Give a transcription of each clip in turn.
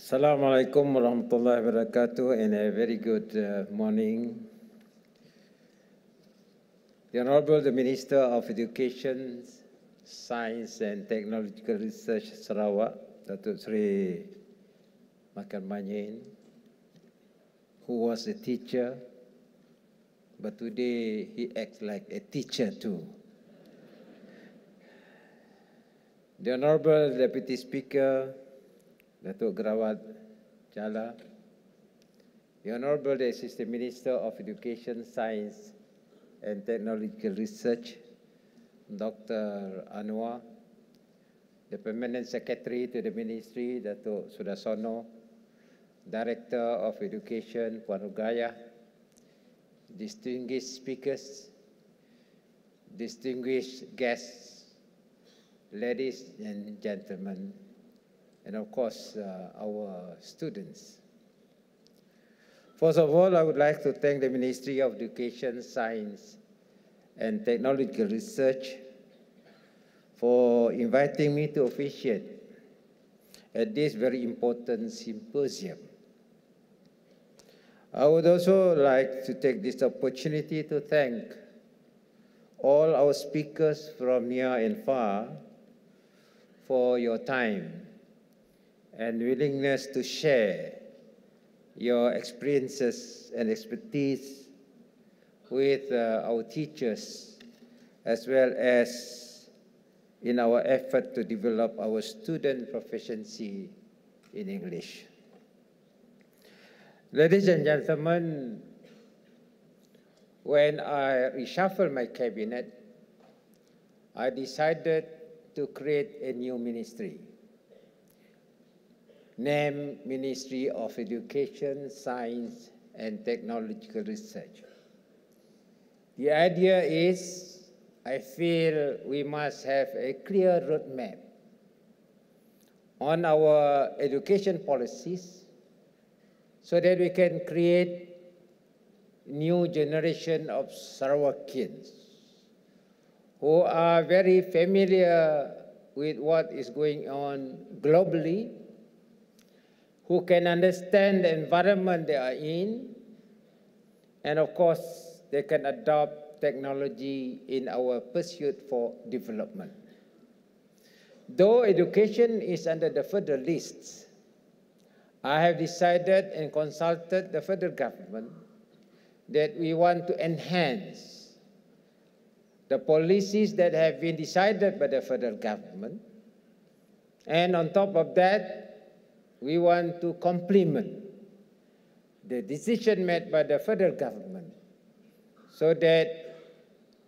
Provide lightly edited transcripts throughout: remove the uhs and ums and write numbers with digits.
Assalamualaikum warahmatullahi wabarakatuh and a very good morning. The Honorable Minister of Education, Science and Technological Research Sarawak, Datuk Sri Makan Manyin, who was a teacher, but today he acts like a teacher too. The Honorable Deputy Speaker, Datuk Gerawat Jala, the Honorable Assistant Minister of Education, Science and Technological Research, Dr. Anwar, the Permanent Secretary to the Ministry, Datuk Sudasono, Director of Education, Puan Rugaya, distinguished speakers, distinguished guests, ladies and gentlemen, and of course, our students. First of all, I would like to thank the Ministry of Education, Science and Technological Research for inviting me to officiate at this very important symposium. I would also like to take this opportunity to thank all our speakers from near and far for your time and willingness to share your experiences and expertise with our teachers, as well as in our effort to develop our student proficiency in English. Ladies and gentlemen, when I reshuffled my cabinet, I decided to create a new ministry, named Ministry of Education, Science and Technological Research. The idea is, I feel we must have a clear roadmap on our education policies so that we can create new generation of Sarawakians who are very familiar with what is going on globally, who can understand the environment they are in, and of course, they can adopt technology in our pursuit for development. Though education is under the federal lists, I have decided and consulted the federal government that we want to enhance the policies that have been decided by the federal government, and on top of that, we want to complement the decision made by the federal government so that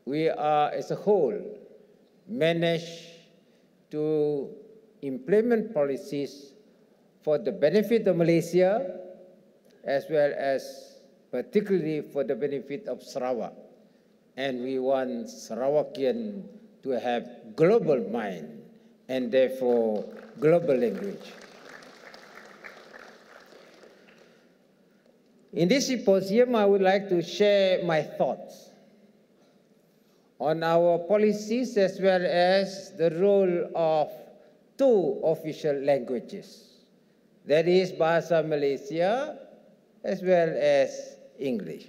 we are, as a whole, manage to implement policies for the benefit of Malaysia, as well as particularly for the benefit of Sarawak. And we want Sarawakian to have global mind and therefore global language. In this symposium, I would like to share my thoughts on our policies as well as the role of two official languages, that is Bahasa Malaysia as well as English.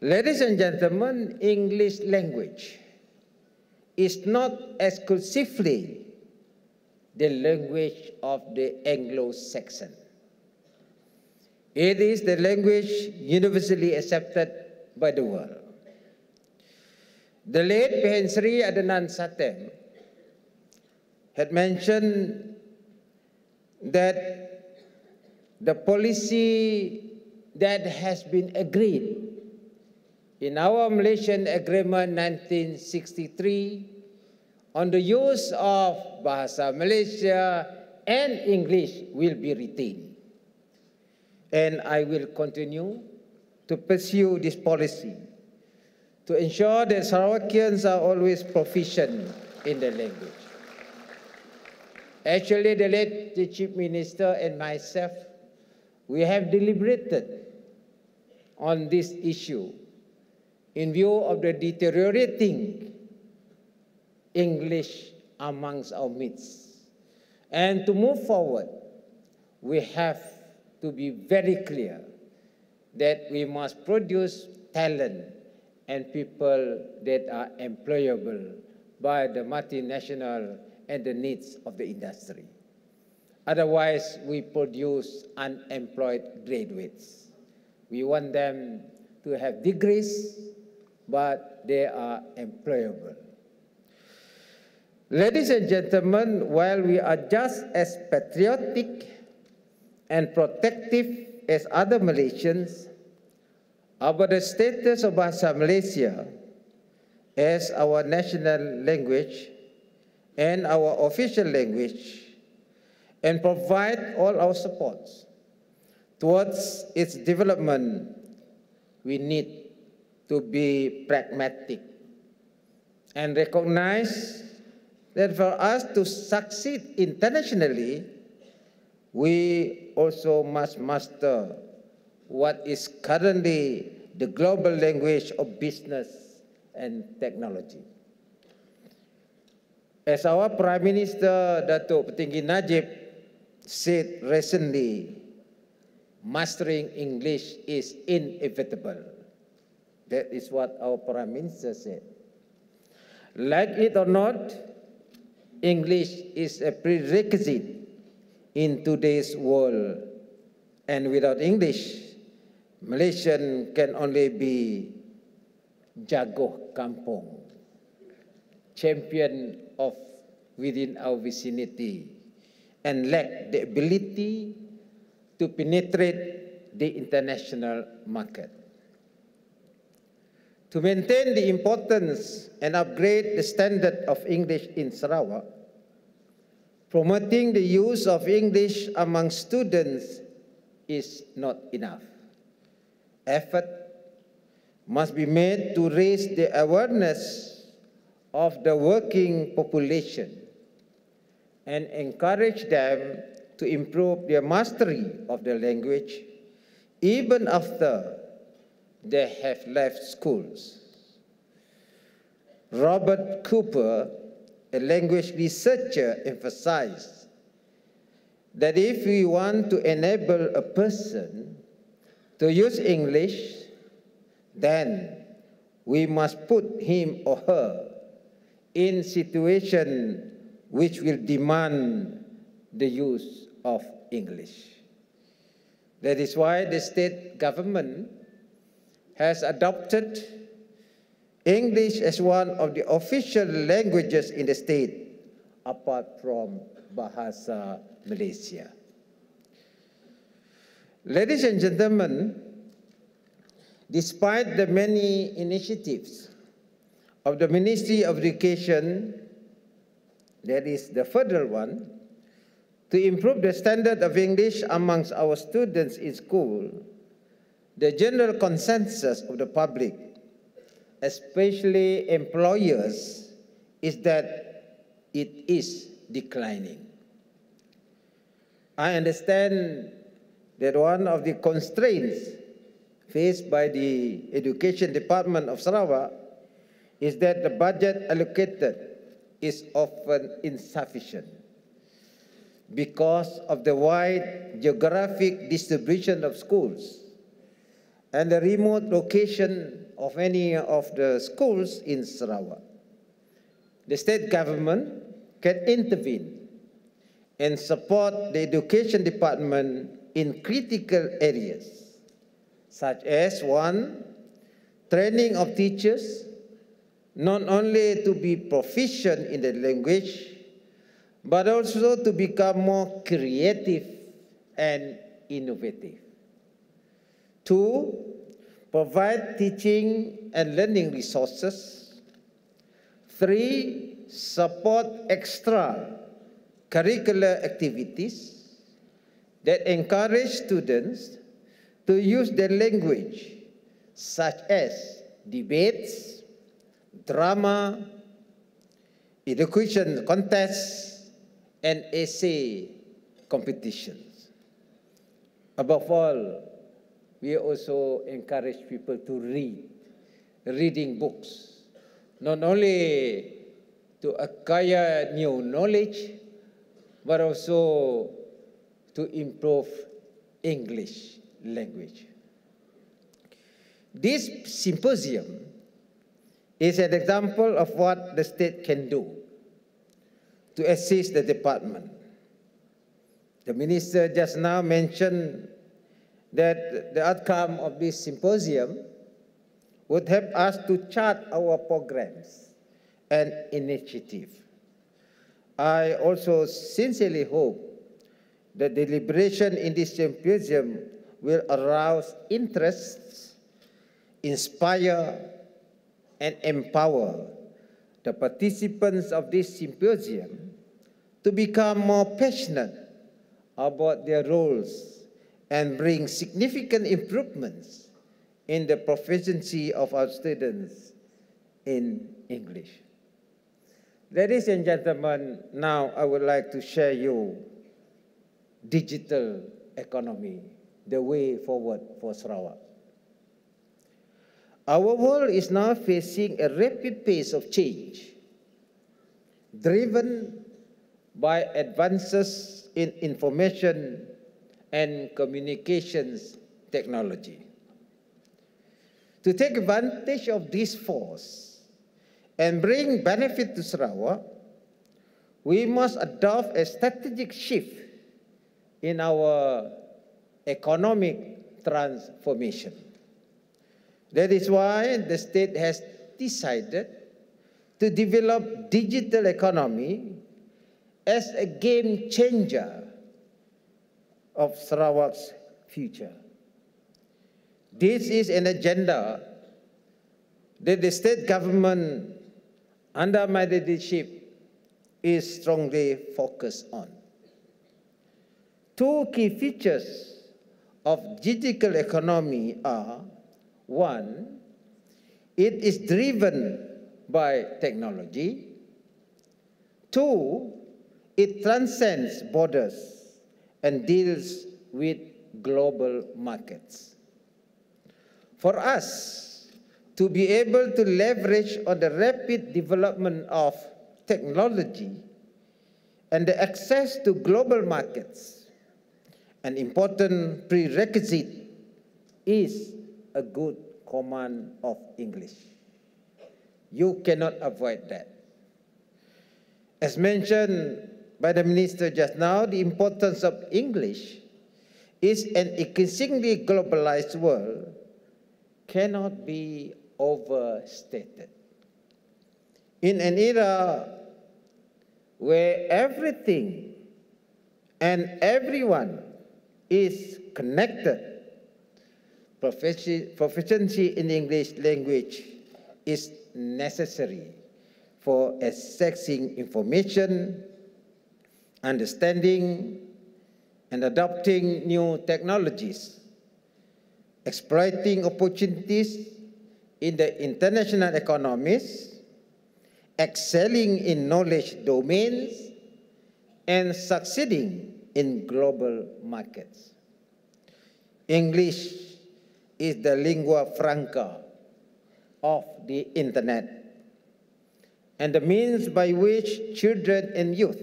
Ladies and gentlemen, English language is not exclusively the language of the Anglo-Saxon. It is the language universally accepted by the world. The late Pahen Sri Adnan Satem had mentioned that the policy that has been agreed in our Malaysian Agreement 1963 on the use of Bahasa Malaysia and English will be retained. And I will continue to pursue this policy to ensure that Sarawakians are always proficient in the language. Actually, the late Chief Minister and myself, we have deliberated on this issue in view of the deteriorating English amongst our midst. And to move forward, we have to be very clear that we must produce talent and people that are employable by the multinational and the needs of the industry. Otherwise, we produce unemployed graduates. We want them to have degrees, but they are employable. Ladies and gentlemen, while we are just as patriotic and protective as other Malaysians about the status of Bahasa Malaysia as our national language and our official language, and provide all our supports towards its development, we need to be pragmatic and recognize that for us to succeed internationally, we also must master what is currently the global language of business and technology. As our Prime Minister, Datuk Petinggi Najib, said recently, mastering English is inevitable. That is what our Prime Minister said. Like it or not, English is a prerequisite in today's world. And without English, Malaysian can only be jagoh kampung, champion of within our vicinity, and lack the ability to penetrate the international market. To maintain the importance and upgrade the standard of English in Sarawak, promoting the use of English among students is not enough. Effort must be made to raise the awareness of the working population and encourage them to improve their mastery of the language even after they have left schools. Robert Cooper, a language researcher, emphasized that if we want to enable a person to use English, then we must put him or her in situation which will demand the use of English. That is why the state government has adopted English as one of the official languages in the state, apart from Bahasa Malaysia. Ladies and gentlemen, despite the many initiatives of the Ministry of Education, that is the federal one, to improve the standard of English amongst our students in school, the general consensus of the public, especially employers, is that it is declining. I understand that one of the constraints faced by the Education Department of Sarawak is that the budget allocated is often insufficient because of the wide geographic distribution of schools and the remote location of many of the schools in Sarawak. The state government can intervene and support the Education Department in critical areas, such as one, training of teachers, not only to be proficient in the language, but also to become more creative and innovative. Two, provide teaching and learning resources. Three, support extra curricular activities that encourage students to use their language, such as debates, drama, elocution contests, and essay competitions. Above all, we also encourage people to read, reading books, not only to acquire new knowledge, but also to improve English language. This symposium is an example of what the state can do to assist the department. The minister just now mentioned that the outcome of this symposium would help us to chart our programs and initiatives. I also sincerely hope that the deliberation in this symposium will arouse interest, inspire, and empower the participants of this symposium to become more passionate about their roles and bring significant improvements in the proficiency of our students in English. Ladies and gentlemen, now I would like to share you digital economy, the way forward for Sarawak. Our world is now facing a rapid pace of change, driven by advances in information and communications technology. To take advantage of this force and bring benefit to Sarawak, we must adopt a strategic shift in our economic transformation. That is why the state has decided to develop digital economy as a game changer of Sarawak's future. This is an agenda that the state government, under my leadership, is strongly focused on. Two key features of digital economy are: one, it is driven by technology. Two, it transcends borders and deals with global markets. For us to be able to leverage on the rapid development of technology and the access to global markets, an important prerequisite is a good command of English. You cannot avoid that. As mentioned by the minister just now, the importance of English is an increasingly globalized world cannot be overstated. In an era where everything and everyone is connected, proficiency in English language is necessary for accessing information, understanding, and adopting new technologies, exploiting opportunities in the international economies, excelling in knowledge domains, and succeeding in global markets. English is the lingua franca of the internet and the means by which children and youth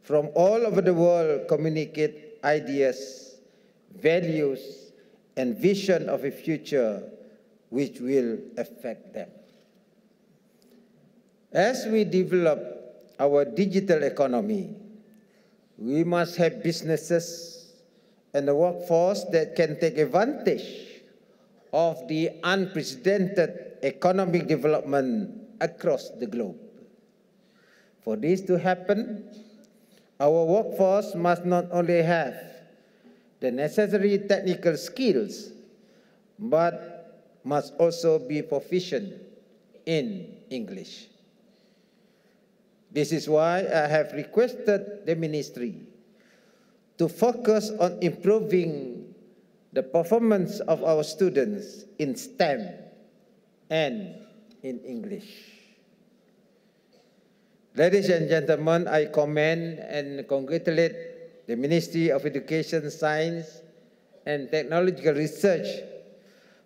from all over the world communicate ideas, values, and vision of a future which will affect them. As we develop our digital economy, we must have businesses and a workforce that can take advantage of the unprecedented economic development across the globe. For this to happen, our workforce must not only have the necessary technical skills, but must also be proficient in English. This is why I have requested the ministry to focus on improving the performance of our students in STEM and in English. Ladies and gentlemen, I commend and congratulate the Ministry of Education, Science and Technological Research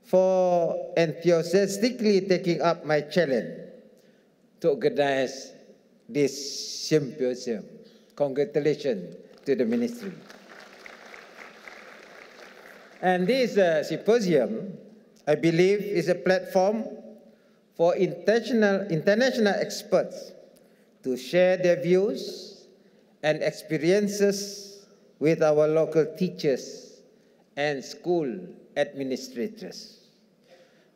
for enthusiastically taking up my challenge to organize this symposium. Congratulations to the ministry. And this symposium, I believe, is a platform for international experts to share their views and experiences with our local teachers and school administrators.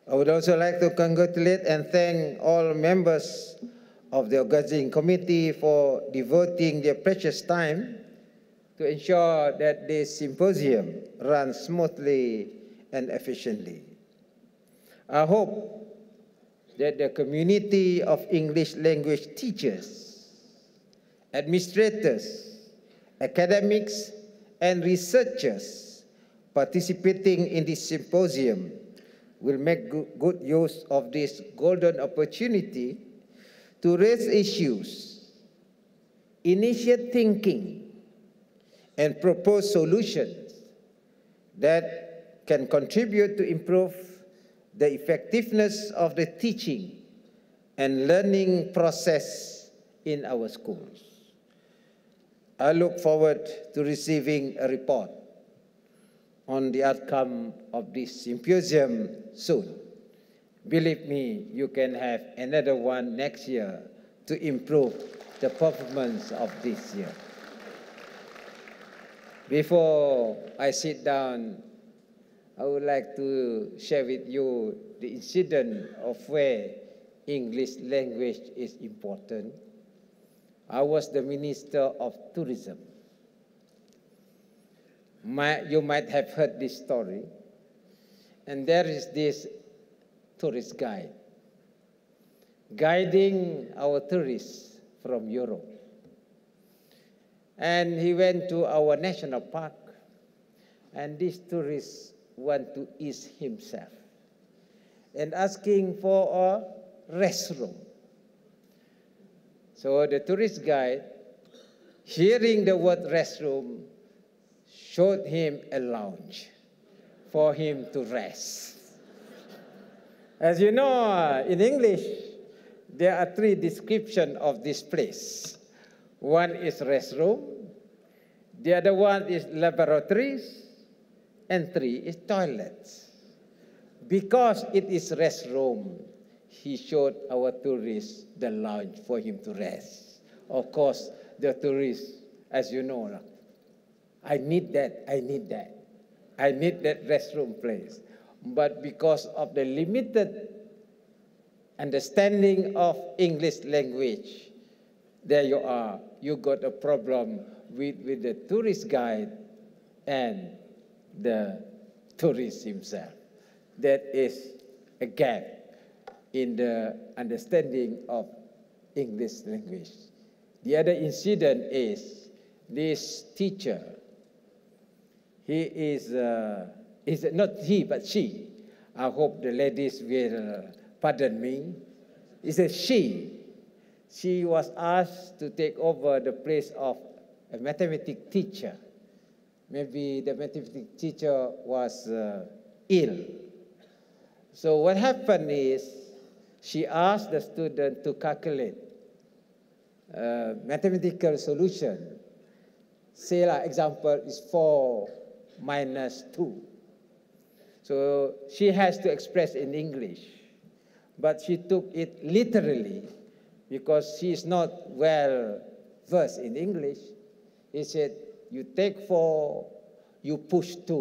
I would also like to congratulate and thank all members of the organizing committee for devoting their precious time to ensure that this symposium runs smoothly and efficiently. I hope that the community of English language teachers, administrators, academics, and researchers participating in this symposium will make good use of this golden opportunity to raise issues, initiate thinking, and propose solutions that can contribute to improve the effectiveness of the teaching and learning process in our schools. I look forward to receiving a report on the outcome of this symposium soon. Believe me, you can have another one next year to improve the performance of this year. Before I sit down, I would like to share with you the incident of where English language is important. I was the Minister of Tourism. You might have heard this story. And there is this tourist guide guiding our tourists from Europe. And he went to our national park, and this tourist want to ease himself and asking for a restroom. So the tourist guide, hearing the word restroom, showed him a lounge for him to rest. As you know, in English, there are 3 descriptions of this place. One is restroom, the other one is laboratories, and 3 is toilets. Because it is restroom, he showed our tourists the lounge for him to rest. Of course, the tourists, as you know, I need that, I need that. I need that restroom place. But because of the limited understanding of English language, there you are. You got a problem with the tourist guide and the tourist himself. That is a gap in the understanding of English language. The other incident is this teacher. He is not he, but she. I hope the ladies will pardon me. It's a she. She was asked to take over the place of a mathematics teacher. Maybe the mathematics teacher was ill. So what happened is she asked the student to calculate mathematical solution. Say, example is 4 minus 2. So she has to express in English, but she took it literally because she is not well versed in English. He said, you take 4, you push 2.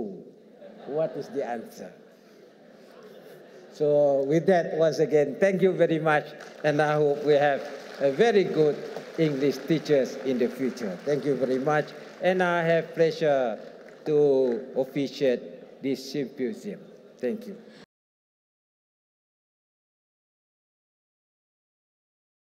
What is the answer? So with that, once again, thank you very much, and I hope we have a very good English teachers in the future. Thank you very much, and I have pleasure to officiate this symposium. Thank you.